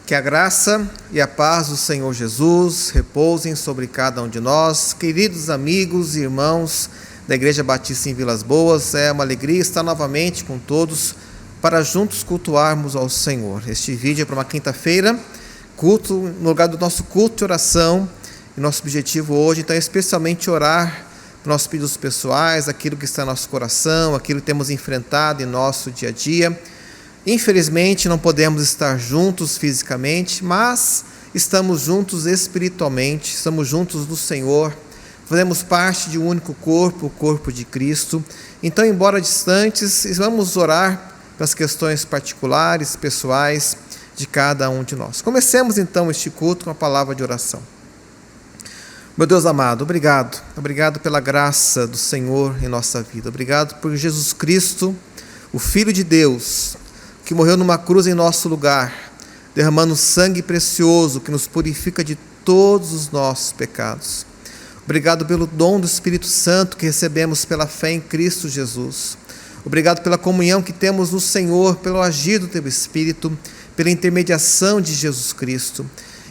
Que a graça e a paz do Senhor Jesus repousem sobre cada um de nós. Queridos amigos e irmãos da Igreja Batista em Vilas Boas, é uma alegria estar novamente com todos para juntos cultuarmos ao Senhor. Este vídeo é para uma quinta-feira, culto, no lugar do nosso culto de oração. E nosso objetivo hoje, então, é especialmente orar por nossos pedidos pessoais, aquilo que está no nosso coração, aquilo que temos enfrentado em nosso dia a dia. Infelizmente não podemos estar juntos fisicamente, mas estamos juntos espiritualmente, estamos juntos no Senhor, fazemos parte de um único corpo, o corpo de Cristo. Então, embora distantes, vamos orar pelas questões particulares, pessoais de cada um de nós. Comecemos então este culto com a palavra de oração. Meu Deus amado, obrigado pela graça do Senhor em nossa vida, obrigado por Jesus Cristo, o Filho de Deus, que morreu numa cruz em nosso lugar, derramando sangue precioso que nos purifica de todos os nossos pecados. Obrigado pelo dom do Espírito Santo que recebemos pela fé em Cristo Jesus. Obrigado pela comunhão que temos no Senhor, pelo agir do Teu Espírito, pela intermediação de Jesus Cristo.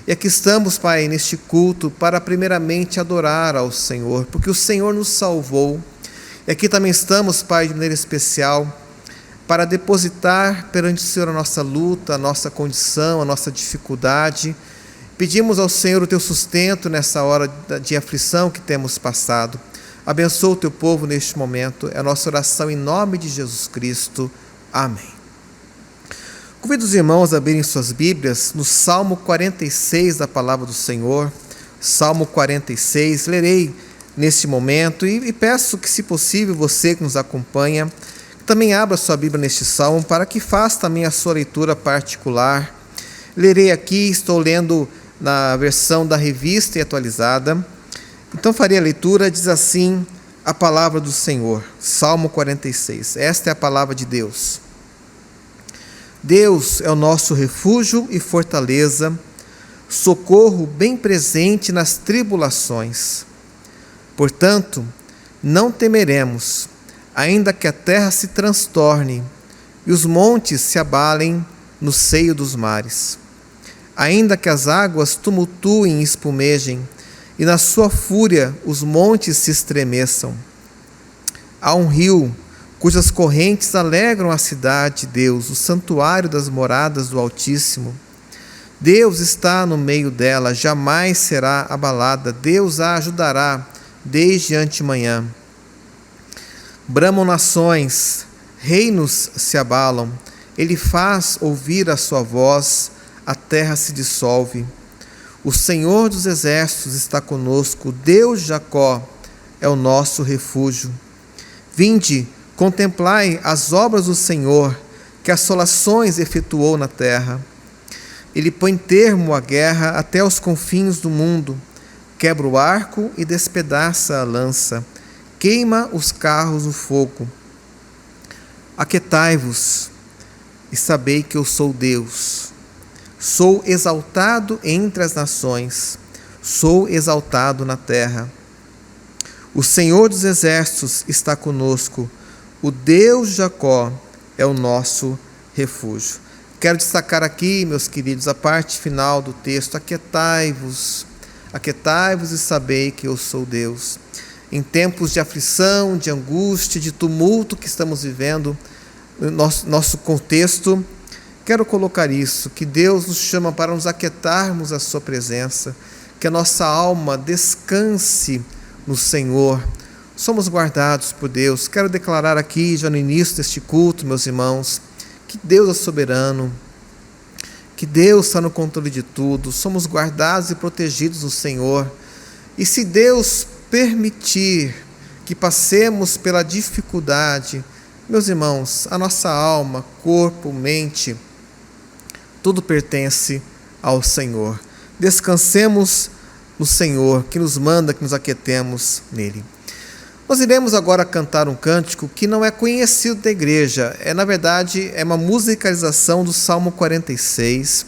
E aqui estamos, Pai, neste culto para primeiramente adorar ao Senhor, porque o Senhor nos salvou. E aqui também estamos, Pai, de maneira especial, para depositar perante o Senhor a nossa luta, a nossa condição, a nossa dificuldade. Pedimos ao Senhor o Teu sustento nessa hora de aflição que temos passado. Abençoa o Teu povo neste momento. É a nossa oração em nome de Jesus Cristo. Amém. Convido os irmãos a abrirem suas Bíblias no Salmo 46 da Palavra do Senhor. Salmo 46, lerei neste momento e peço que, se possível, você que nos acompanha, também abra sua Bíblia neste salmo para que faça também a sua leitura particular. Lerei aqui, estou lendo na versão da Revista e Atualizada. Então farei a leitura, diz assim a palavra do Senhor, Salmo 46. Esta é a palavra de Deus. Deus é o nosso refúgio e fortaleza, socorro bem presente nas tribulações. Portanto, não temeremos, ainda que a terra se transtorne e os montes se abalem no seio dos mares. Ainda que as águas tumultuem e espumejem, e na sua fúria os montes se estremeçam. Há um rio cujas correntes alegram a cidade de Deus, o santuário das moradas do Altíssimo. Deus está no meio dela, jamais será abalada. Deus a ajudará desde antemanhã. Bramam nações, reinos se abalam, ele faz ouvir a sua voz, a terra se dissolve. O Senhor dos exércitos está conosco, Deus de Jacó é o nosso refúgio. Vinde, contemplai as obras do Senhor, que assolações efetuou na terra. Ele põe termo à guerra até os confins do mundo, quebra o arco e despedaça a lança, queima os carros no fogo. Aquietai-vos e sabei que eu sou Deus. Sou exaltado entre as nações, sou exaltado na terra. O Senhor dos exércitos está conosco, o Deus de Jacó é o nosso refúgio. Quero destacar aqui, meus queridos, a parte final do texto. Aquietai-vos e sabei que eu sou Deus. Em tempos de aflição, de angústia, de tumulto que estamos vivendo, no nosso contexto, quero colocar isso, que Deus nos chama para nos aquietarmos à sua presença, que a nossa alma descanse no Senhor. Somos guardados por Deus. Quero declarar aqui, já no início deste culto, meus irmãos, que Deus é soberano, que Deus está no controle de tudo. Somos guardados e protegidos no Senhor. E se Deus permitir que passemos pela dificuldade, meus irmãos, a nossa alma, corpo, mente, tudo pertence ao Senhor. Descansemos no Senhor, que nos manda que nos aquietemos nele. Nós iremos agora cantar um cântico que não é conhecido da igreja. Na verdade, é uma musicalização do Salmo 46,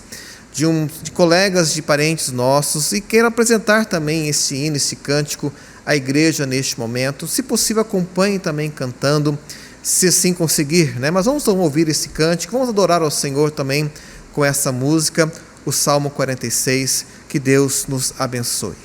de colegas, de parentes nossos, e quero apresentar também esse hino, esse cântico à igreja neste momento. Se possível, acompanhe também cantando, se assim conseguir, né? Mas vamos ouvir esse cântico, vamos adorar ao Senhor também com essa música. o Salmo 46. Que Deus nos abençoe.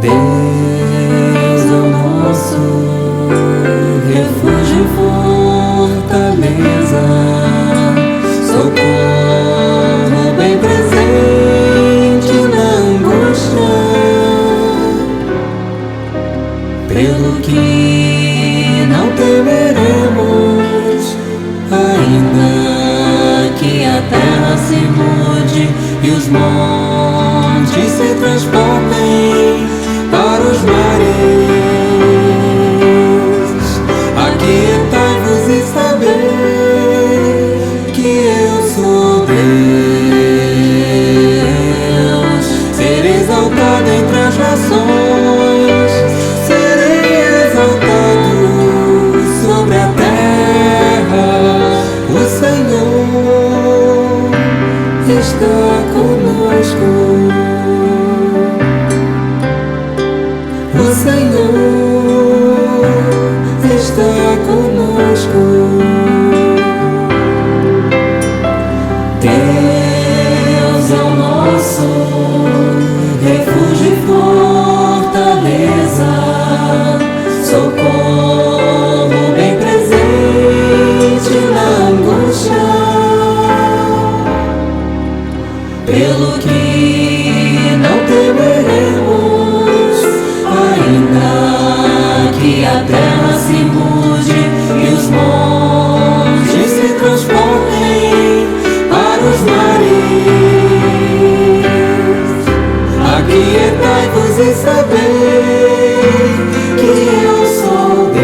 Deus é o nosso refúgio e fortaleza, socorro bem presente na angústia, pelo que não temeremos, ainda que a terra se mude e os montes se transportem para os mares. Aquietai-vos e sabei que eu sou Deus. Serei exaltado entre as nações, serei exaltado sobre a terra. O Senhor está conosco. O Senhor está conosco. Deus é o nosso refúgio e fortaleza, socorro bem presente na angústia, pelo que não temeremos, ainda que a terra se mude e os montes se transportem para os mares. Aquietai-vos e sabei que eu sou Deus.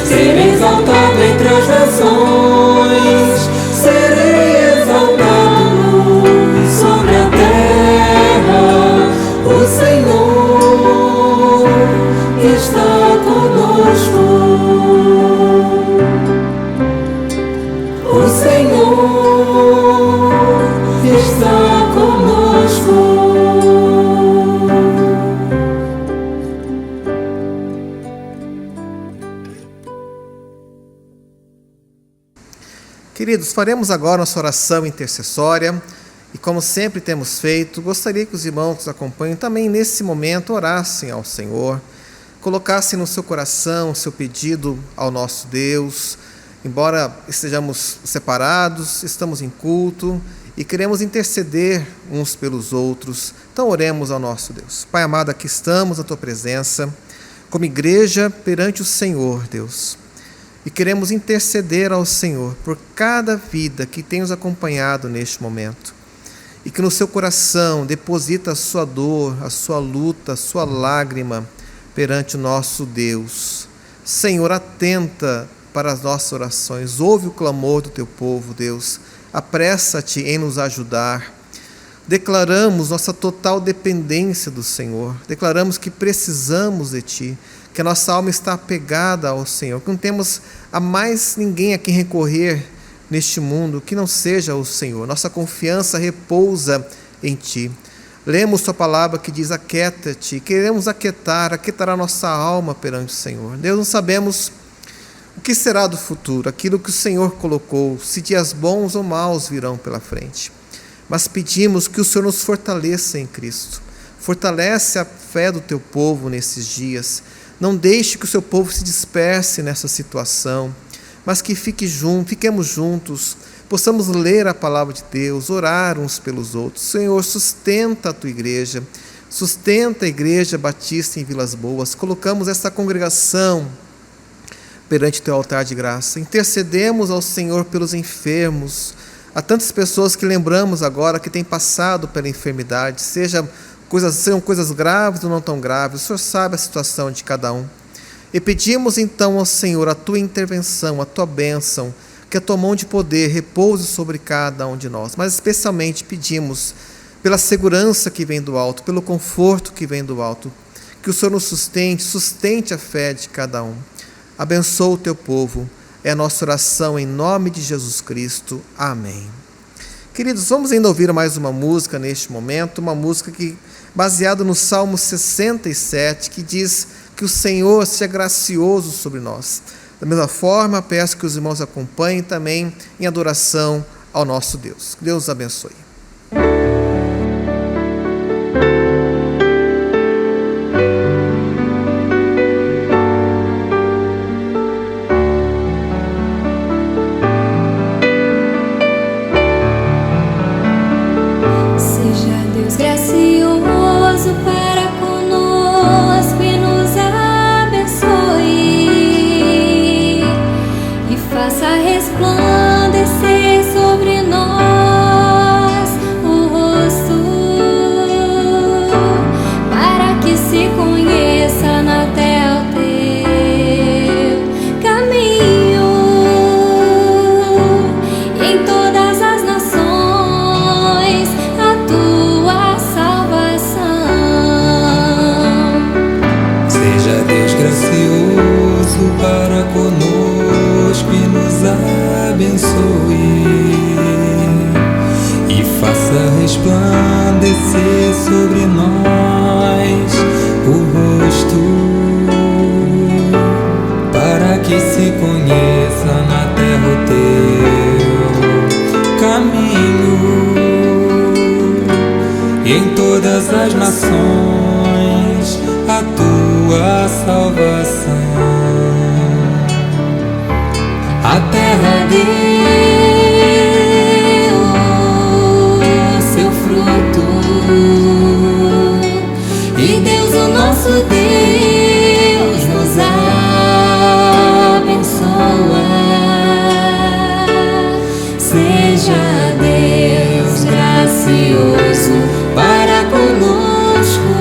Serei exaltado entre as nações, serei exaltado sobre a terra. O Senhor está conosco. O Senhor está conosco. Queridos, faremos agora nossa oração intercessória. E como sempre temos feito, gostaria que os irmãos que nos acompanham também nesse momento orassem ao Senhor, colocassem no seu coração o seu pedido ao nosso Deus. Embora estejamos separados, estamos em culto e queremos interceder uns pelos outros. Então oremos ao nosso Deus. Pai amado, aqui estamos na Tua presença, como igreja perante o Senhor, Deus. E queremos interceder ao Senhor por cada vida que tem nos acompanhado neste momento. E que no seu coração deposita a sua dor, a sua luta, a sua lágrima perante o nosso Deus. Senhor, atenta para as nossas orações, ouve o clamor do teu povo, Deus. Apressa-te em nos ajudar. Declaramos nossa total dependência do Senhor. Declaramos que precisamos de Ti, que a nossa alma está apegada ao Senhor, que não temos a mais ninguém a quem recorrer neste mundo que não seja o Senhor. Nossa confiança repousa em Ti. Lemos Tua palavra que diz: aquieta-te. Queremos aquietar a nossa alma perante o Senhor. Deus, não sabemos o que será do futuro, aquilo que o Senhor colocou, se dias bons ou maus virão pela frente. Mas pedimos que o Senhor nos fortaleça em Cristo. Fortalece a fé do Teu povo nesses dias. Não deixe que o Seu povo se disperse nessa situação, mas que fiquemos juntos, possamos ler a palavra de Deus, orar uns pelos outros. Senhor, sustenta a Tua igreja, sustenta a Igreja Batista em Vilas Boas. Colocamos essa congregação perante Teu altar de graça. Intercedemos ao Senhor pelos enfermos. Há tantas pessoas que lembramos agora que têm passado pela enfermidade, sejam coisas graves ou não tão graves. O Senhor sabe a situação de cada um. E pedimos então ao Senhor a Tua intervenção, a Tua bênção, que a Tua mão de poder repouse sobre cada um de nós. Mas especialmente pedimos pela segurança que vem do alto, pelo conforto que vem do alto, que o Senhor nos sustente a fé de cada um. Abençoa o Teu povo. É a nossa oração em nome de Jesus Cristo. Amém. Queridos, vamos ainda ouvir mais uma música neste momento, uma música baseada no Salmo 67, que diz que o Senhor seja gracioso sobre nós. Da mesma forma, peço que os irmãos acompanhem também em adoração ao nosso Deus. Que Deus os abençoe. Resplandecer sobre nós o rosto, para que se conheça na terra o teu caminho, e em todas as nações a tua salvação. A terra deu e Deus, o nosso Deus, nos abençoa. Seja Deus gracioso para conosco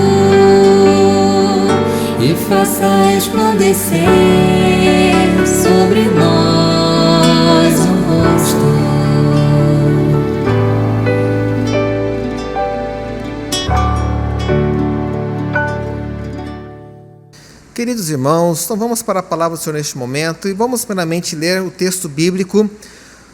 e faça resplandecer sobre nós o rosto. Queridos irmãos, então vamos para a palavra do Senhor neste momento e vamos primeiramente ler o texto bíblico.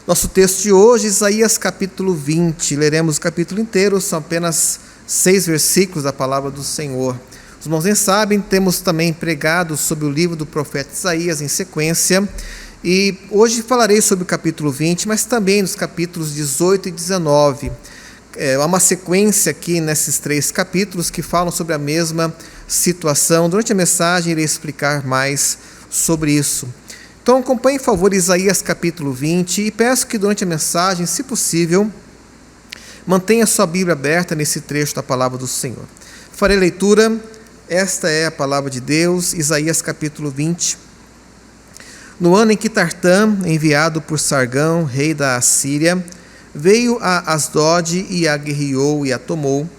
Nosso texto de hoje, Isaías capítulo 20. Leremos o capítulo inteiro, são apenas 6 versículos da palavra do Senhor. Os irmãos nem sabem, temos também pregado sobre o livro do profeta Isaías em sequência. E hoje falarei sobre o capítulo 20, mas também nos capítulos 18 e 19. Há uma sequência aqui nesses 3 capítulos que falam sobre a mesma situação. Durante a mensagem irei explicar mais sobre isso. Então acompanhe, por favor, Isaías capítulo 20 e peço que durante a mensagem, se possível, mantenha sua Bíblia aberta nesse trecho da palavra do Senhor. Farei leitura, esta é a palavra de Deus, Isaías capítulo 20. No ano em que Tartã, enviado por Sargão, rei da Assíria, veio a Asdod e a guerreou e a tomou,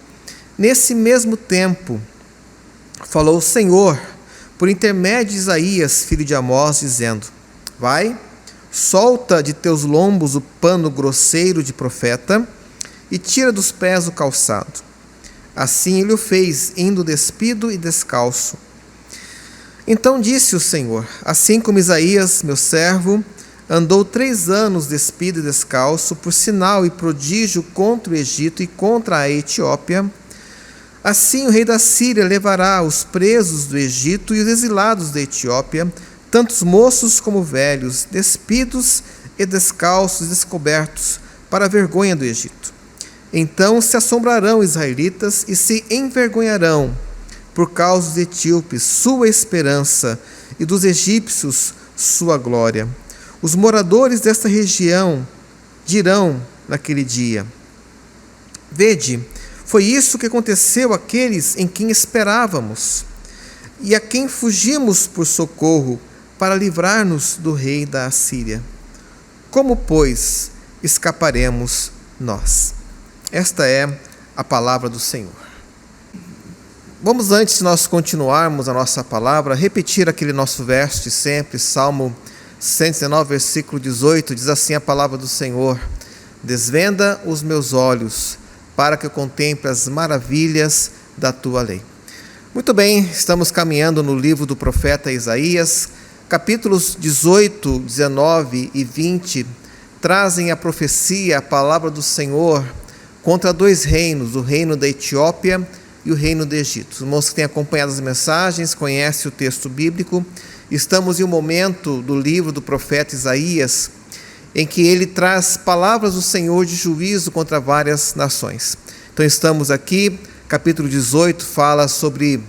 nesse mesmo tempo falou o Senhor por intermédio de Isaías, filho de Amós, dizendo: Vai, solta de teus lombos o pano grosseiro de profeta e tira dos pés o calçado. Assim ele o fez, indo despido e descalço. Então disse o Senhor: Assim como Isaías, meu servo, andou 3 anos despido e descalço, por sinal e prodígio contra o Egito e contra a Etiópia, assim o rei da Síria levará os presos do Egito e os exilados da Etiópia, tantos moços como velhos, despidos e descalços, descobertos, para a vergonha do Egito. Então se assombrarão os israelitas e se envergonharão por causa dos etíopes, sua esperança, e dos egípcios, sua glória. Os moradores desta região dirão naquele dia: Vede, foi isso que aconteceu àqueles em quem esperávamos, e a quem fugimos por socorro, para livrar-nos do rei da Assíria. Como, pois, escaparemos nós? Esta é a palavra do Senhor. Vamos, antes de nós continuarmos a nossa palavra, repetir aquele nosso verso de sempre, Salmo 119, versículo 18, diz assim a palavra do Senhor: Desvenda os meus olhos, para que eu contemple as maravilhas da tua lei. Muito bem, estamos caminhando no livro do profeta Isaías, capítulos 18, 19 e 20 trazem a profecia, a palavra do Senhor, contra dois reinos, o reino da Etiópia e o reino do Egito. Os irmãos que têm acompanhado as mensagens conhecem o texto bíblico. Estamos em um momento do livro do profeta Isaías, em que ele traz palavras do Senhor de juízo contra várias nações. Então estamos aqui, capítulo 18 fala sobre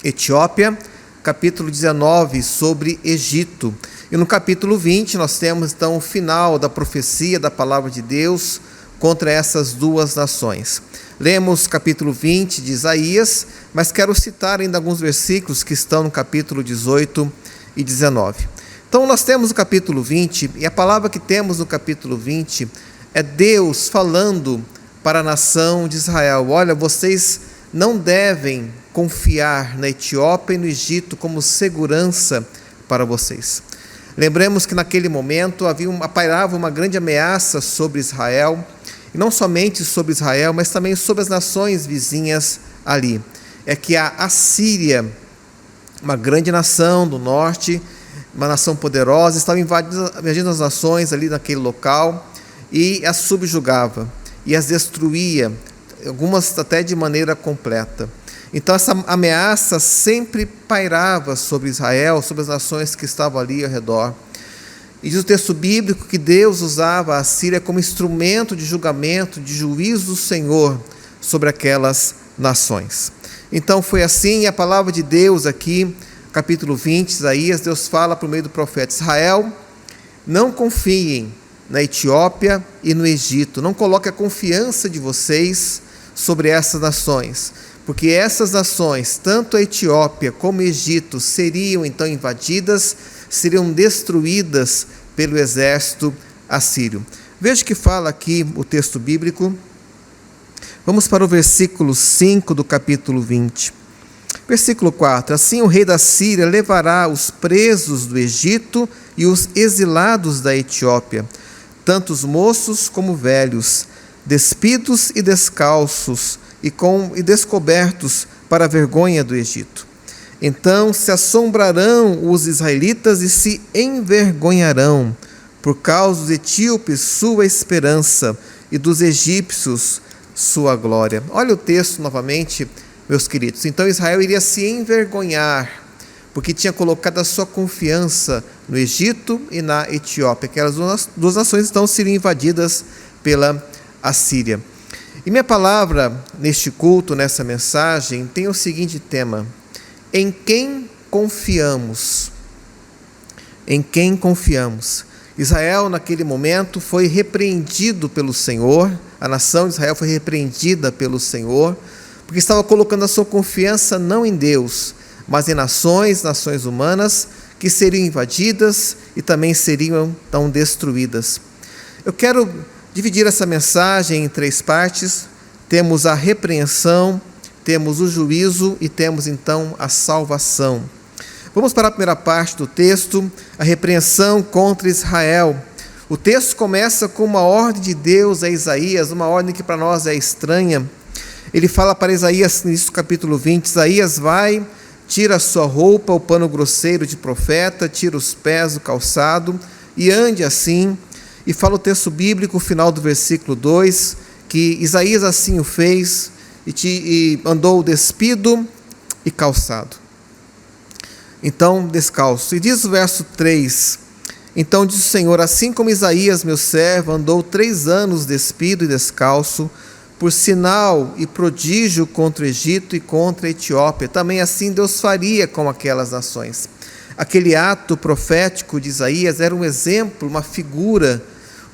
Etiópia, capítulo 19 sobre Egito. E no capítulo 20 nós temos então o final da profecia da palavra de Deus contra essas duas nações. Lemos capítulo 20 de Isaías, mas quero citar ainda alguns versículos que estão no capítulo 18 e 19. Então nós temos o capítulo 20, e a palavra que temos no capítulo 20 é Deus falando para a nação de Israel: olha, vocês não devem confiar na Etiópia e no Egito como segurança para vocês. Lembremos que naquele momento pairava uma grande ameaça sobre Israel, e não somente sobre Israel, mas também sobre as nações vizinhas ali. É que a Assíria, uma grande nação do norte, uma nação poderosa, estava invadindo as nações ali naquele local e as subjugava e as destruía, algumas até de maneira completa. Então essa ameaça sempre pairava sobre Israel, sobre as nações que estavam ali ao redor. E diz o texto bíblico que Deus usava a Assíria como instrumento de julgamento, de juízo do Senhor sobre aquelas nações. Então foi assim, e a palavra de Deus aqui, capítulo 20, Isaías, Deus fala por meio do profeta: Israel, não confiem na Etiópia e no Egito, não coloque a confiança de vocês sobre essas nações, porque essas nações, tanto a Etiópia como o Egito, seriam então invadidas, seriam destruídas pelo exército assírio. Veja que fala aqui o texto bíblico. Vamos para o versículo 5 do capítulo 20. Versículo 4: Assim o rei da Síria levará os presos do Egito e os exilados da Etiópia, tanto os moços como velhos, despidos e descalços e descobertos para a vergonha do Egito. Então se assombrarão os israelitas e se envergonharão, por causa dos etíopes sua esperança e dos egípcios sua glória. Olha o texto novamente, meus queridos. Então Israel iria se envergonhar, porque tinha colocado a sua confiança no Egito e na Etiópia. Aquelas duas nações então seriam invadidas pela Assíria. E minha palavra neste culto, nessa mensagem, tem o seguinte tema: em quem confiamos? Em quem confiamos? Israel, naquele momento, foi repreendido pelo Senhor, a nação de Israel foi repreendida pelo Senhor, porque estava colocando a sua confiança não em Deus, mas em nações humanas, que seriam invadidas e também seriam então destruídas. Eu quero dividir essa mensagem em três partes. Temos a repreensão, temos o juízo e temos então a salvação. Vamos para a primeira parte do texto, a repreensão contra Israel. O texto começa com uma ordem de Deus a Isaías, uma ordem que para nós é estranha. Ele fala para Isaías, no capítulo 20, Isaías vai, tira a sua roupa, o pano grosseiro de profeta, tira os pés do calçado e ande assim. E fala o texto bíblico, o final do versículo 2, que Isaías assim o fez e andou despido e calçado. Então, descalço. E diz o verso 3, então diz o Senhor: assim como Isaías, meu servo, andou 3 anos despido e descalço, por sinal e prodígio contra o Egito e contra a Etiópia, também assim Deus faria com aquelas nações. Aquele ato profético de Isaías era um exemplo, uma figura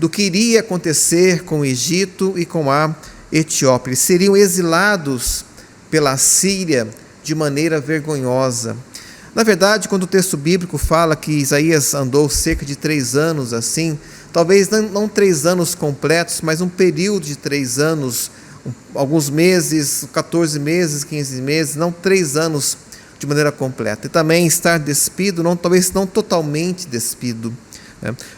do que iria acontecer com o Egito e com a Etiópia. Eles seriam exilados pela Síria de maneira vergonhosa. Na verdade, quando o texto bíblico fala que Isaías andou cerca de 3 anos assim, talvez não 3 anos completos, mas um período de 3 anos, alguns meses, 14 meses, 15 meses, não 3 anos de maneira completa. E também estar despido, talvez não totalmente despido.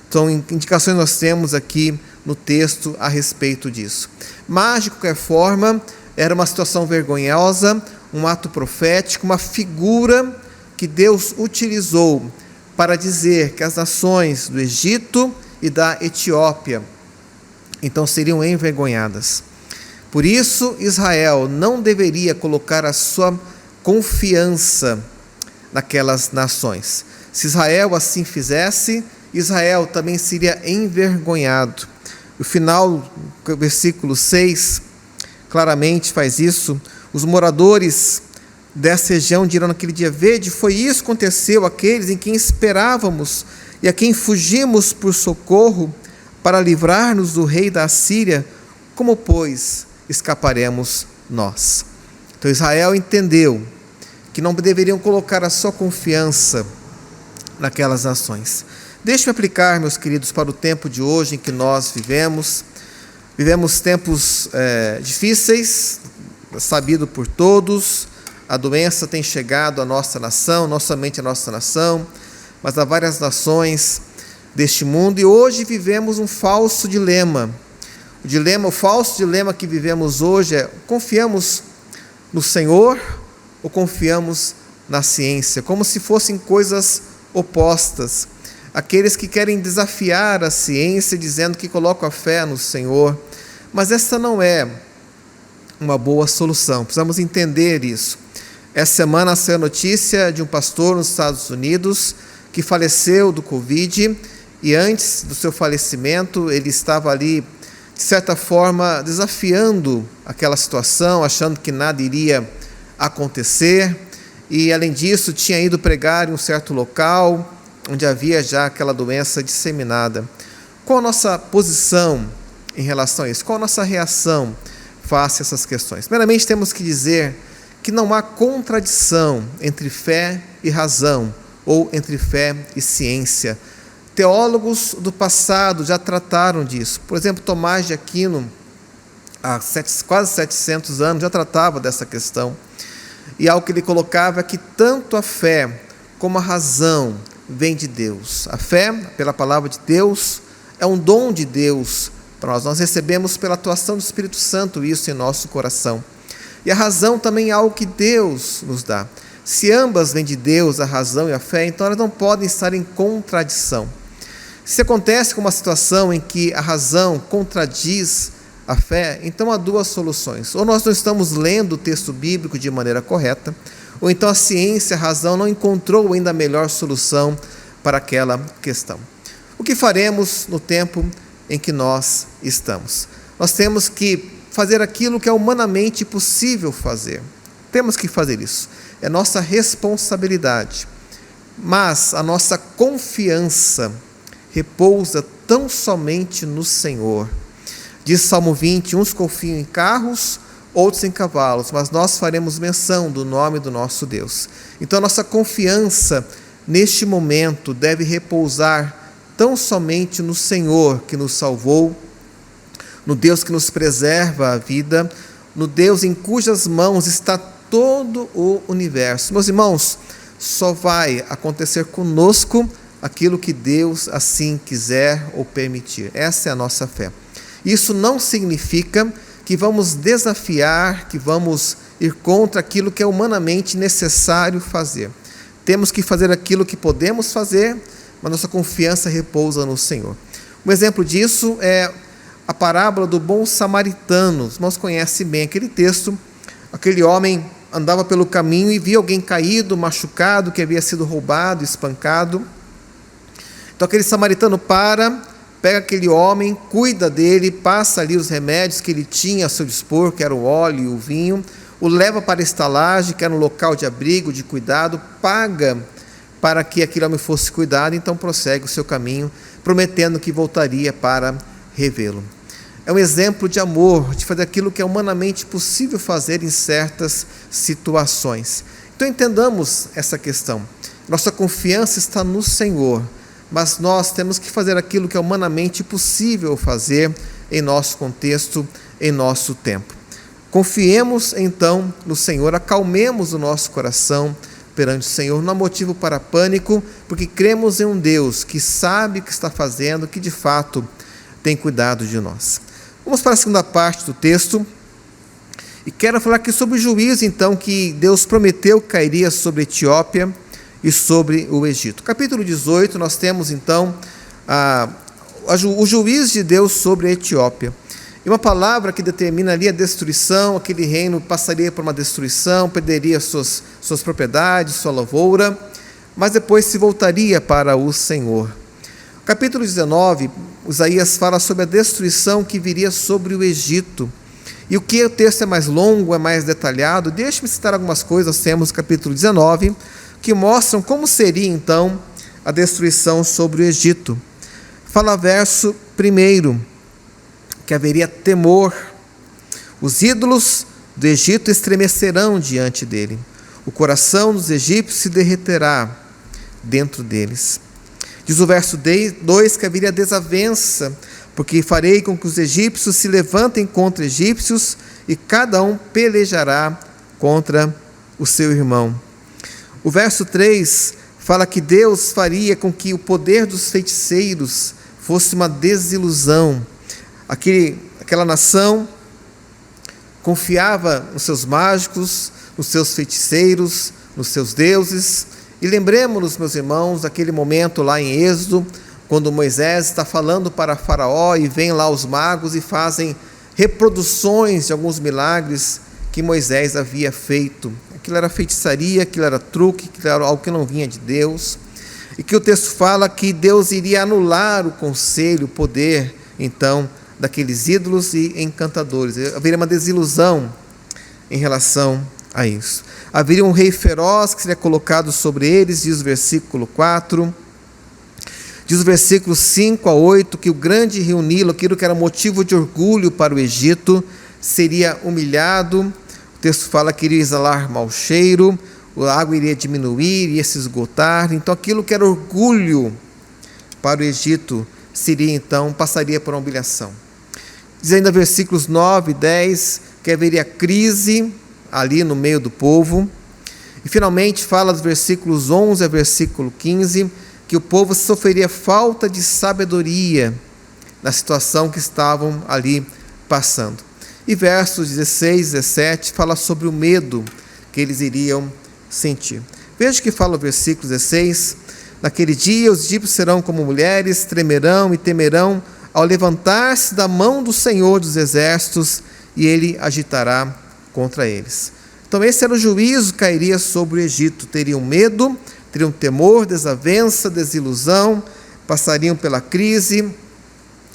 Então, indicações nós temos aqui no texto a respeito disso. Mas, de qualquer forma, era uma situação vergonhosa, um ato profético, uma figura que Deus utilizou para dizer que as nações do Egito e da Etiópia. Então seriam envergonhadas. Por isso, Israel não deveria colocar a sua confiança naquelas nações. Se Israel assim fizesse, Israel também seria envergonhado. O final, versículo 6, claramente faz isso. Os moradores dessa região dirão naquele dia: vede, foi isso que aconteceu àqueles em quem esperávamos e a quem fugimos por socorro para livrar-nos do rei da Assíria, como, pois, escaparemos nós? Então Israel entendeu que não deveriam colocar a sua confiança naquelas nações. Deixe-me aplicar, meus queridos, para o tempo de hoje em que nós vivemos. Vivemos tempos difíceis, sabido por todos. A doença tem chegado à nossa nação, não somente à nossa nação, mas a várias nações deste mundo. E hoje vivemos um falso dilema. O falso dilema que vivemos hoje é: confiamos no Senhor ou confiamos na ciência? Como se fossem coisas opostas. Aqueles que querem desafiar a ciência dizendo que colocam a fé no Senhor. Mas essa não é uma boa solução. Precisamos entender isso. Essa semana saiu a notícia de um pastor nos Estados Unidos que faleceu do Covid, e antes do seu falecimento ele estava ali, de certa forma, desafiando aquela situação, achando que nada iria acontecer, e além disso tinha ido pregar em um certo local onde havia já aquela doença disseminada. Qual a nossa posição em relação a isso? Qual a nossa reação face a essas questões? Primeiramente, temos que dizer que não há contradição entre fé e razão, ou entre fé e ciência. Teólogos do passado já trataram disso. Por exemplo, Tomás de Aquino, há quase 700 anos, já tratava dessa questão. E algo que ele colocava é que tanto a fé como a razão vem de Deus. A fé, pela palavra de Deus, é um dom de Deus para nós. Nós recebemos pela atuação do Espírito Santo isso em nosso coração. E a razão também é algo que Deus nos dá. Se ambas vêm de Deus, a razão e a fé, então elas não podem estar em contradição. Se acontece com uma situação em que a razão contradiz a fé, então há duas soluções. Ou nós não estamos lendo o texto bíblico de maneira correta, ou então a ciência, a razão, não encontrou ainda a melhor solução para aquela questão. O que faremos no tempo em que nós estamos? Nós temos que fazer aquilo que é humanamente possível fazer. Temos que fazer isso. É nossa responsabilidade. Mas a nossa confiança repousa tão somente no Senhor. Diz Salmo 20, uns confiam em carros, outros em cavalos, mas nós faremos menção do nome do nosso Deus. Então a nossa confiança neste momento deve repousar tão somente no Senhor que nos salvou, no Deus que nos preserva a vida, no Deus em cujas mãos está todo o universo. Meus irmãos, só vai acontecer conosco aquilo que Deus assim quiser ou permitir. Essa é a nossa fé. Isso não significa que vamos desafiar, que vamos ir contra aquilo que é humanamente necessário fazer. Temos que fazer aquilo que podemos fazer, mas nossa confiança repousa no Senhor. Um exemplo disso é a parábola do bom samaritano. Os irmãos conhecem bem aquele texto. Aquele homem andava pelo caminho e via alguém caído, machucado, que havia sido roubado, espancado. Então aquele samaritano pega aquele homem, cuida dele, passa ali os remédios que ele tinha a seu dispor, que era o óleo e o vinho, o leva para a estalagem, que era um local de abrigo, de cuidado, paga para que aquele homem fosse cuidado, então prossegue o seu caminho, prometendo que voltaria para revê-lo. É um exemplo de amor, de fazer aquilo que é humanamente possível fazer em certas situações. Então entendamos essa questão. Nossa confiança está no Senhor, mas nós temos que fazer aquilo que é humanamente possível fazer em nosso contexto, em nosso tempo. Confiemos então no Senhor, acalmemos o nosso coração perante o Senhor, não há motivo para pânico, porque cremos em um Deus que sabe o que está fazendo, que de fato tem cuidado de nós. Vamos para a segunda parte do texto, e quero falar aqui sobre o juízo então que Deus prometeu que cairia sobre a Etiópia e sobre o Egito. Capítulo 18, nós temos então o juízo de Deus sobre a Etiópia. E uma palavra que determina ali a destruição, aquele reino passaria por uma destruição, perderia suas propriedades, sua lavoura, mas depois se voltaria para o Senhor. Capítulo 19, Isaías fala sobre a destruição que viria sobre o Egito. E o que o texto é mais longo, é mais detalhado, deixe-me citar algumas coisas, temos o capítulo 19, que mostram como seria então a destruição sobre o Egito. Fala verso 1, que haveria temor. Os ídolos do Egito estremecerão diante dele. O coração dos egípcios se derreterá dentro deles. Diz o verso 2 que haveria desavença, porque farei com que os egípcios se levantem contra egípcios e cada um pelejará contra o seu irmão. O verso 3 fala que Deus faria com que o poder dos feiticeiros fosse uma desilusão. Aquela nação confiava nos seus mágicos, nos seus feiticeiros, nos seus deuses. E lembremos-nos, meus irmãos, daquele momento lá em Êxodo, quando Moisés está falando para Faraó e vem lá os magos e fazem reproduções de alguns milagres que Moisés havia feito. Aquilo era feitiçaria, aquilo era truque, aquilo era algo que não vinha de Deus. E que o texto fala que Deus iria anular o conselho, o poder, então, daqueles ídolos e encantadores. Haveria uma desilusão em relação a isso. Haveria um rei feroz que seria colocado sobre eles, diz o versículo 4. Diz o versículo 5 a 8, que o grande rio Nilo, aquilo que era motivo de orgulho para o Egito, seria humilhado. O texto fala que iria exalar mau cheiro, a água iria diminuir, iria se esgotar. Então aquilo que era orgulho para o Egito passaria por uma humilhação. Diz ainda versículos 9 e 10 que haveria crise ali no meio do povo. E finalmente fala dos versículos 11 a versículo 15 que o povo sofreria falta de sabedoria na situação que estavam ali passando. E versos 16 e 17 fala sobre o medo que eles iriam sentir. Veja que fala o versículo 16: naquele dia os egípcios serão como mulheres, tremerão e temerão ao levantar-se da mão do Senhor dos exércitos, e ele agitará contra eles. Então esse era o juízo que cairia sobre o Egito. Teriam medo, teriam temor, desavença, desilusão, passariam pela crise,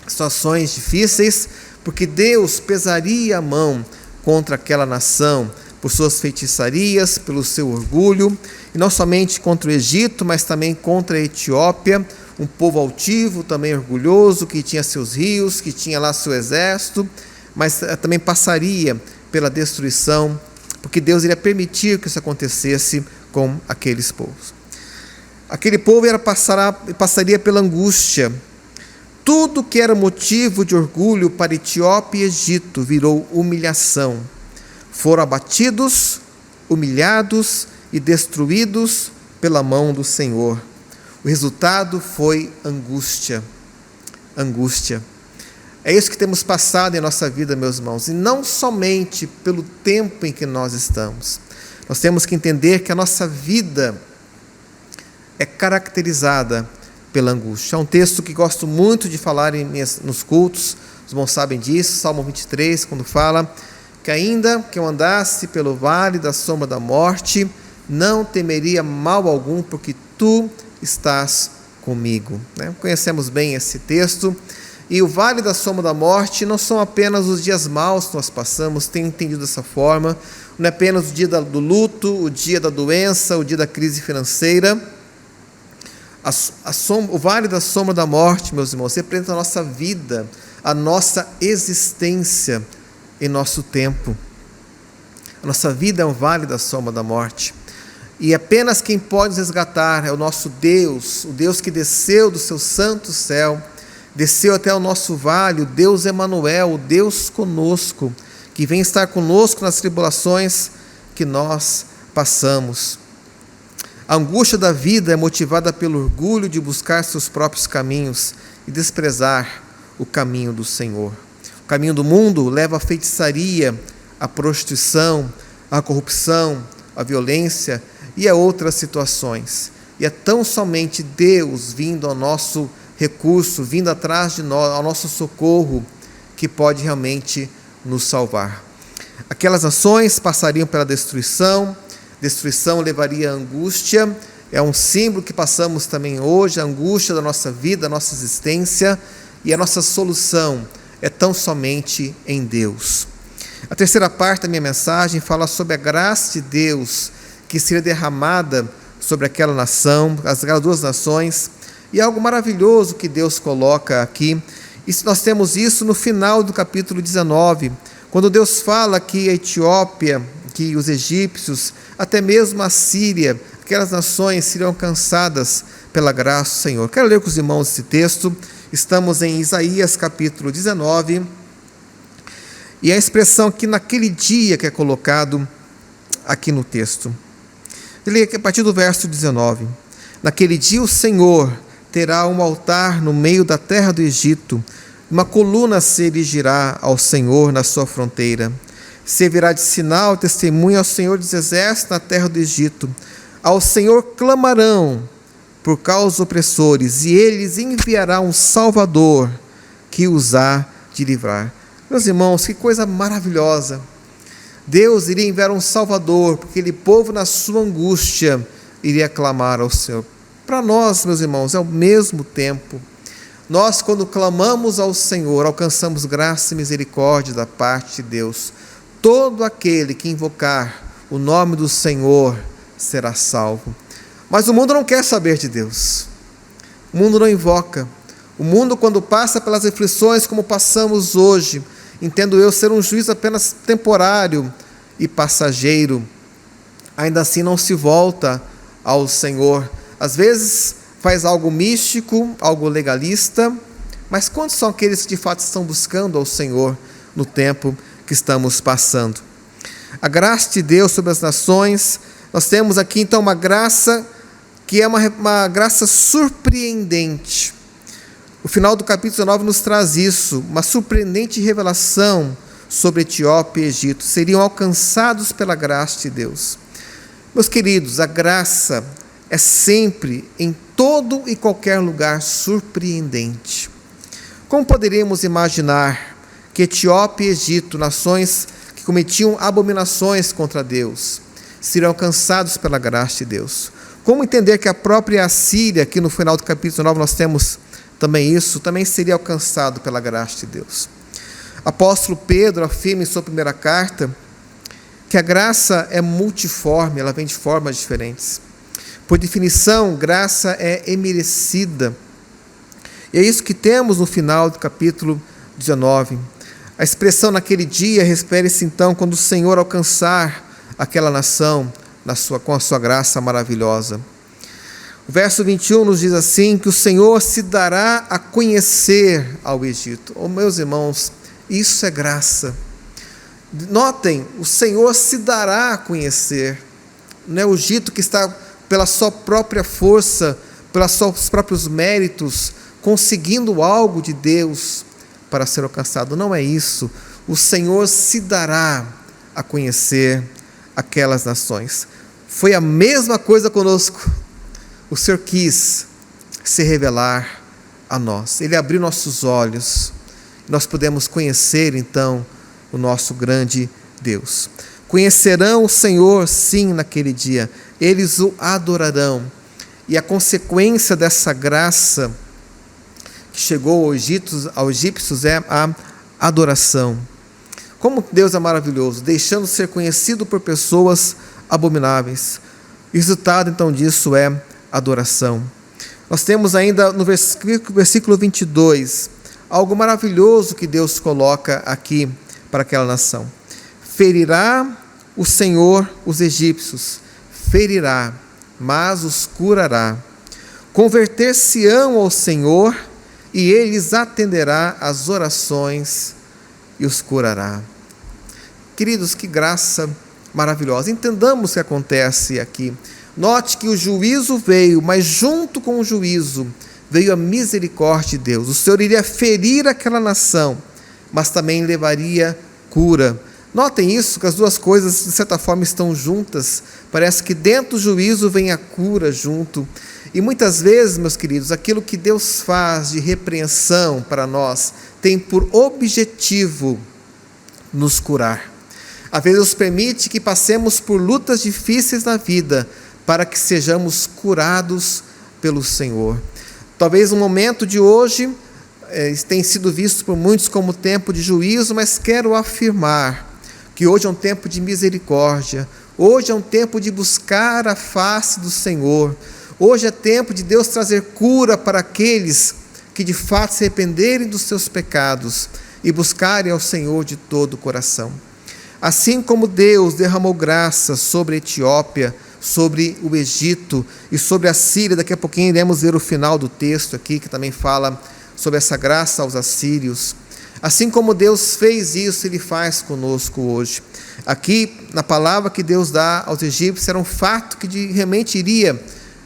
situações difíceis, porque Deus pesaria a mão contra aquela nação, por suas feitiçarias, pelo seu orgulho, e não somente contra o Egito, mas também contra a Etiópia, um povo altivo, também orgulhoso, que tinha seus rios, que tinha lá seu exército, mas também passaria pela destruição, porque Deus iria permitir que isso acontecesse com aqueles povos. Aquele povo passaria pela angústia. Tudo que era motivo de orgulho para Etiópia e Egito virou humilhação. Foram abatidos, humilhados e destruídos pela mão do Senhor. O resultado foi angústia. Angústia. É isso que temos passado em nossa vida, meus irmãos, e não somente pelo tempo em que nós estamos. Nós temos que entender que a nossa vida é caracterizada pela angústia. É um texto que gosto muito de falar nos cultos, os irmãos sabem disso, Salmo 23, quando fala que ainda que eu andasse pelo vale da sombra da morte, não temeria mal algum, porque tu estás comigo. Conhecemos bem esse texto. E o vale da sombra da morte não são apenas os dias maus que nós passamos, tenho entendido dessa forma, não é apenas o dia do luto, o dia da doença, o dia da crise financeira. O vale da sombra da morte, meus irmãos, representa a nossa vida, a nossa existência em nosso tempo. A nossa vida é um vale da sombra da morte. E apenas quem pode nos resgatar é o nosso Deus, o Deus que desceu do seu santo céu, desceu até o nosso vale, o Deus Emanuel, o Deus conosco, que vem estar conosco nas tribulações que nós passamos. A angústia da vida é motivada pelo orgulho de buscar seus próprios caminhos e desprezar o caminho do Senhor. O caminho do mundo leva à feitiçaria, à prostituição, à corrupção, à violência e a outras situações. E é tão somente Deus vindo ao nosso recurso vindo atrás de nós, ao nosso socorro, que pode realmente nos salvar. Aquelas nações passariam pela destruição levaria à angústia, é um símbolo que passamos também hoje, a angústia da nossa vida, da nossa existência, e a nossa solução é tão somente em Deus. A terceira parte da minha mensagem fala sobre a graça de Deus que seria derramada sobre aquela nação, aquelas duas nações, e algo maravilhoso que Deus coloca aqui. E nós temos isso no final do capítulo 19, quando Deus fala que a Etiópia, que os egípcios, até mesmo a Síria, aquelas nações seriam alcançadas pela graça do Senhor. Quero ler com os irmãos esse texto. Estamos em Isaías capítulo 19, e a expressão que naquele dia que é colocado aqui no texto. Ele lê a partir do verso 19. Naquele dia o Senhor terá um altar no meio da terra do Egito, uma coluna se erigirá ao Senhor na sua fronteira. Servirá de sinal e testemunho ao Senhor dos exércitos na terra do Egito. Ao Senhor clamarão por causa dos opressores, e eles enviará um Salvador que os há de livrar. Meus irmãos, que coisa maravilhosa! Deus iria enviar um Salvador, porque aquele povo na sua angústia iria clamar ao Senhor. Para nós, meus irmãos, é ao mesmo tempo. Nós, quando clamamos ao Senhor, alcançamos graça e misericórdia da parte de Deus. Todo aquele que invocar o nome do Senhor será salvo. Mas o mundo não quer saber de Deus. O mundo não invoca. O mundo, quando passa pelas aflições como passamos hoje, entendo eu ser um juiz apenas temporário e passageiro, ainda assim não se volta ao Senhor. Às vezes faz algo místico, algo legalista, mas quantos são aqueles que de fato estão buscando ao Senhor no tempo que estamos passando? A graça de Deus sobre as nações, nós temos aqui então uma graça que é uma graça surpreendente. O final do capítulo 19 nos traz isso, uma surpreendente revelação sobre Etiópia e Egito. Seriam alcançados pela graça de Deus. Meus queridos, a graça é sempre, em todo e qualquer lugar, surpreendente. Como poderíamos imaginar que Etiópia e Egito, nações que cometiam abominações contra Deus, seriam alcançados pela graça de Deus? Como entender que a própria Assíria, aqui no final do capítulo 9 nós temos também isso, também seria alcançado pela graça de Deus? Apóstolo Pedro afirma em sua primeira carta que a graça é multiforme, ela vem de formas diferentes. Por definição, graça é imerecida. E é isso que temos no final do capítulo 19. A expressão naquele dia refere-se então quando o Senhor alcançar aquela nação com a sua graça maravilhosa. O verso 21 nos diz assim, que o Senhor se dará a conhecer ao Egito. Oh, meus irmãos, isso é graça. Notem, o Senhor se dará a conhecer. Não é o Egito que está pela sua própria força, pelos seus próprios méritos, conseguindo algo de Deus para ser alcançado. Não é isso. O Senhor se dará a conhecer aquelas nações. Foi a mesma coisa conosco. O Senhor quis se revelar a nós. Ele abriu nossos olhos. Nós podemos conhecer, então, o nosso grande Deus. Conhecerão o Senhor, sim, naquele dia. Eles o adorarão. E a consequência dessa graça que chegou aos egípcios é a adoração. Como Deus é maravilhoso, deixando ser conhecido por pessoas abomináveis. O resultado, então, disso é adoração. Nós temos ainda no versículo 22, algo maravilhoso que Deus coloca aqui para aquela nação. Ferirá o Senhor os egípcios, ferirá, mas os curará. Converter-se-ão ao Senhor, e eles atenderá às orações e os curará. Queridos, que graça maravilhosa. Entendamos o que acontece aqui. Note que o juízo veio, mas junto com o juízo veio a misericórdia de Deus. O Senhor iria ferir aquela nação, mas também levaria cura. Notem isso, que as duas coisas de certa forma estão juntas. Parece que dentro do juízo vem a cura junto. E muitas vezes, meus queridos, aquilo que Deus faz de repreensão para nós tem por objetivo nos curar. Às vezes Deus permite que passemos por lutas difíceis na vida para que sejamos curados pelo Senhor. Talvez o momento de hoje tenha sido visto por muitos como tempo de juízo, mas quero afirmar que hoje é um tempo de misericórdia, hoje é um tempo de buscar a face do Senhor, hoje é tempo de Deus trazer cura para aqueles que de fato se arrependerem dos seus pecados e buscarem ao Senhor de todo o coração. Assim como Deus derramou graça sobre a Etiópia, sobre o Egito e sobre a Síria, daqui a pouquinho iremos ver o final do texto aqui, que também fala sobre essa graça aos assírios. Assim como Deus fez isso, Ele faz conosco hoje. Aqui, na palavra que Deus dá aos egípcios, era um fato que realmente iria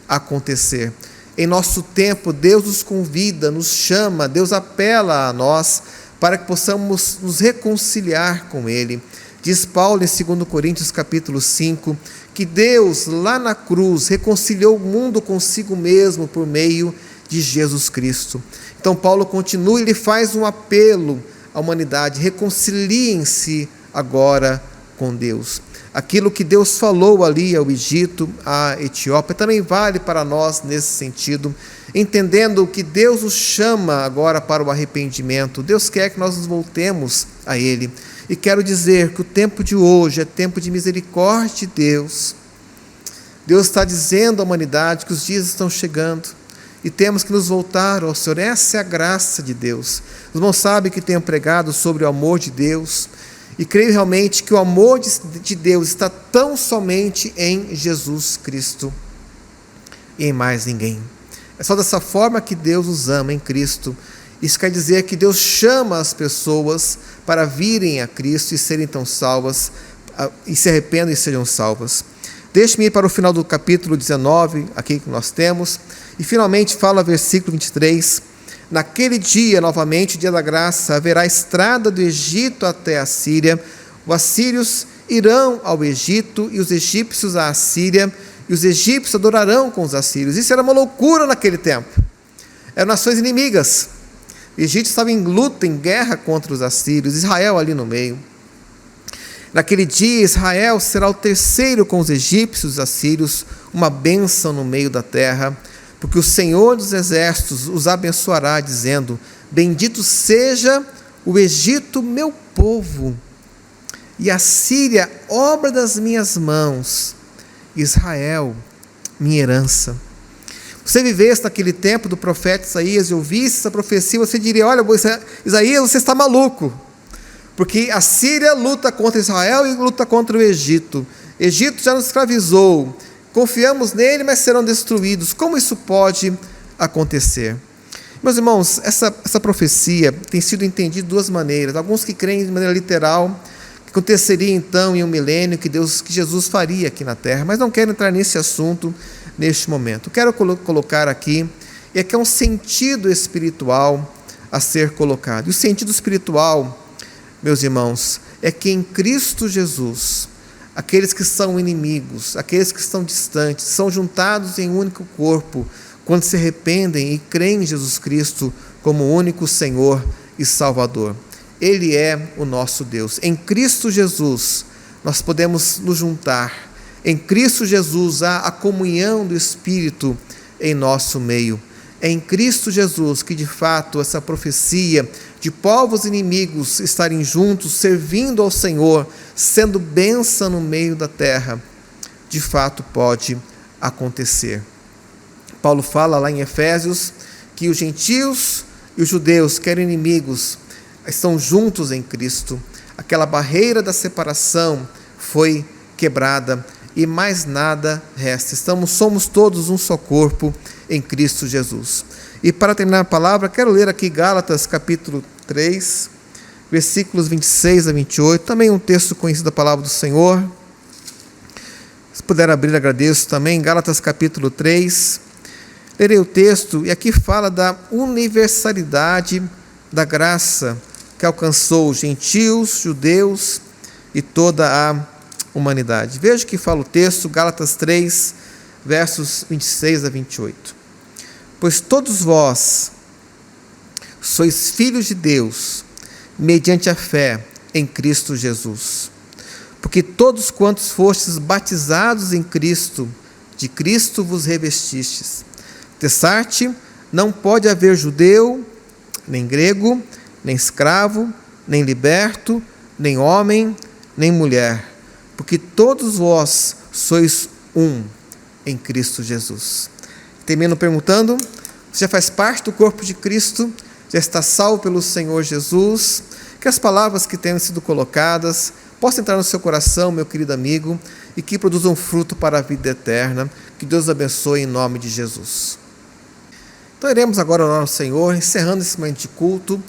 acontecer. Em nosso tempo, Deus nos convida, nos chama, Deus apela a nós para que possamos nos reconciliar com Ele. Diz Paulo em 2 Coríntios capítulo 5, que Deus lá na cruz reconciliou o mundo consigo mesmo por meio de Jesus Cristo. Então Paulo continua e ele faz um apelo à humanidade: reconciliem-se agora com Deus. Aquilo que Deus falou ali ao Egito, à Etiópia, também vale para nós nesse sentido, entendendo que Deus nos chama agora para o arrependimento. Deus quer que nós nos voltemos a Ele. E quero dizer que o tempo de hoje é tempo de misericórdia de Deus. Deus está dizendo à humanidade que os dias estão chegando e temos que nos voltar ao Senhor. Essa é a graça de Deus. Os irmãos sabem que tenho pregado sobre o amor de Deus e creio realmente que o amor de Deus está tão somente em Jesus Cristo e em mais ninguém. É só dessa forma que Deus nos ama, em Cristo. Isso quer dizer que Deus chama as pessoas para virem a Cristo e serem então salvas, e se arrependam e sejam salvas. Deixe-me ir para o final do capítulo 19, aqui que nós temos, e finalmente fala versículo 23, naquele dia, novamente, dia da graça, haverá estrada do Egito até a Síria, os assírios irão ao Egito e os egípcios à Síria, e os egípcios adorarão com os assírios. Isso era uma loucura naquele tempo, eram nações inimigas. O Egito estava em luta, em guerra contra os assírios, Israel ali no meio. Naquele dia, Israel será o terceiro com os egípcios e os assírios, uma bênção no meio da terra, porque o Senhor dos exércitos os abençoará, dizendo: bendito seja o Egito, meu povo, e a Síria, obra das minhas mãos, Israel, minha herança. Você vivesse naquele tempo do profeta Isaías e ouvisse essa profecia, você diria: olha, Isaías, você está maluco, porque a Síria luta contra Israel e luta contra o Egito. Egito já nos escravizou, confiamos nele, mas serão destruídos. Como isso pode acontecer? Meus irmãos, essa profecia tem sido entendida de duas maneiras. Alguns que creem de maneira literal, que aconteceria então em um milênio, que Jesus faria aqui na terra, mas não quero entrar nesse assunto neste momento. Quero colocar aqui, é que é um sentido espiritual a ser colocado. E o sentido espiritual, meus irmãos, é que em Cristo Jesus, aqueles que são inimigos, aqueles que estão distantes, são juntados em um único corpo, quando se arrependem e creem em Jesus Cristo como o único Senhor e Salvador. Ele é o nosso Deus. Em Cristo Jesus, nós podemos nos juntar. Em Cristo Jesus há a comunhão do Espírito em nosso meio. É em Cristo Jesus que, de fato, essa profecia de povos inimigos estarem juntos, servindo ao Senhor, sendo bênção no meio da terra, de fato pode acontecer. Paulo fala lá em Efésios que os gentios e os judeus, que eram inimigos, estão juntos em Cristo. Aquela barreira da separação foi quebrada e mais nada resta. Somos todos um só corpo em Cristo Jesus. E para terminar a palavra, quero ler aqui Gálatas capítulo 3, versículos 26 a 28, também um texto conhecido da palavra do Senhor. Se puder abrir, agradeço também. Gálatas capítulo 3, lerei o texto, e aqui fala da universalidade da graça que alcançou gentios, judeus e toda a humanidade. Veja que fala o texto, Gálatas 3, versos 26 a 28. Pois todos vós sois filhos de Deus, mediante a fé em Cristo Jesus. Porque todos quantos fostes batizados em Cristo, de Cristo vos revestistes. Tessarte, não pode haver judeu, nem grego, nem escravo, nem liberto, nem homem, nem mulher, porque todos vós sois um em Cristo Jesus. Termino perguntando: você já faz parte do corpo de Cristo? Já está salvo pelo Senhor Jesus? Que as palavras que tenham sido colocadas possam entrar no seu coração, meu querido amigo, e que produzam fruto para a vida eterna. Que Deus abençoe em nome de Jesus. Então iremos agora orar ao Senhor, encerrando esse momento de culto,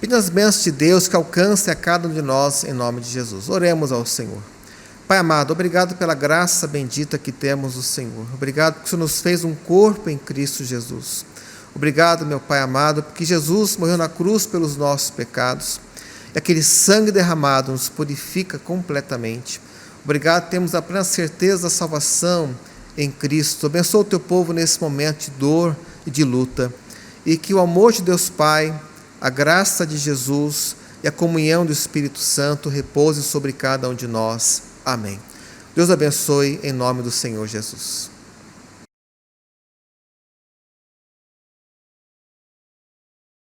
pedindo as bênçãos de Deus que alcancem a cada um de nós em nome de Jesus. Oremos ao Senhor. Pai amado, obrigado pela graça bendita que temos do Senhor. Obrigado porque o Senhor nos fez um corpo em Cristo Jesus. Obrigado, meu Pai amado, porque Jesus morreu na cruz pelos nossos pecados. E aquele sangue derramado nos purifica completamente. Obrigado, temos a plena certeza da salvação em Cristo. Abençoa o teu povo nesse momento de dor e de luta. E que o amor de Deus Pai, a graça de Jesus e a comunhão do Espírito Santo repouse sobre cada um de nós. Amém. Deus abençoe em nome do Senhor Jesus.